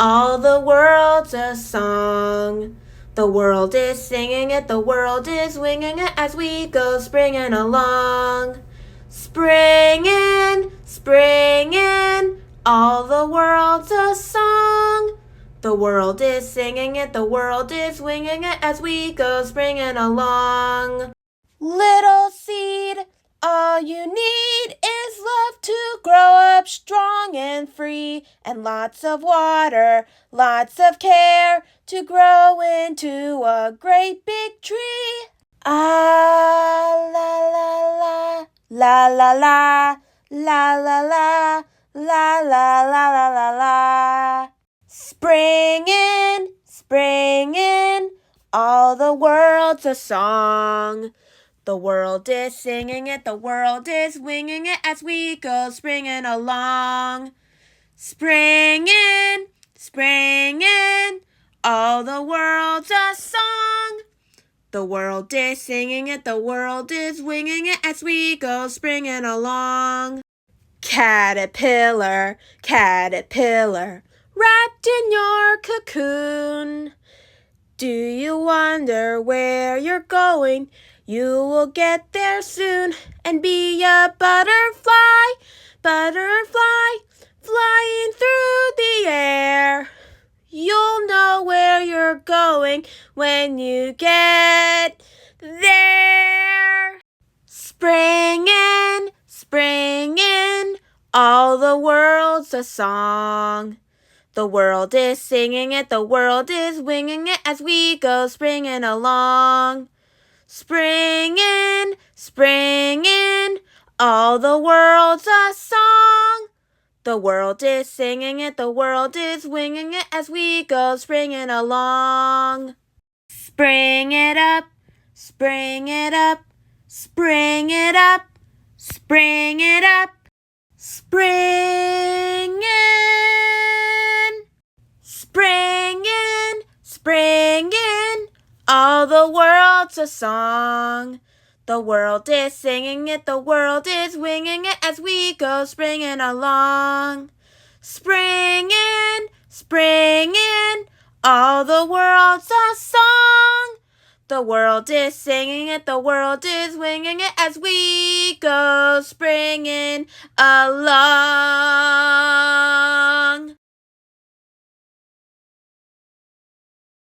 All the world's a song. The world is singing it, the world is winging it as we go springing along. Springin', springin', all the world's a song. The world is singing it, the world is winging it as we go springing along. Little seed, all you need is love to grow up strong and free, and lots of water, lots of care to grow into a great big tree. Ah, la la la, la la la, la la la, la la la la la. Springin', springin', all the world's a song. The world is singing it, the world is winging it as we go springing along. Springin', springin', all the world's a song. The world is singing it, the world is winging it as we go springing along. Caterpillar, caterpillar, wrapped in your cocoon. Do you wonder where you're going? You will get there soon and be a butterfly, butterfly, flying through the air. You'll know where you're going when you get there. Springin', springin', all the world's a song. The world is singing it, the world is winging it as we go springing along. Springin', springin', all the world's a song. The world is singing it, the world is winging it as we go springing along. Spring it up, spring it up, spring it up, spring it up, springin', springin', springin', all the world's a song. The world is singing it, the world is winging it as we go springing along. Springin', springin', all the world's a song. The world is singing it, the world is winging it as we go springing along.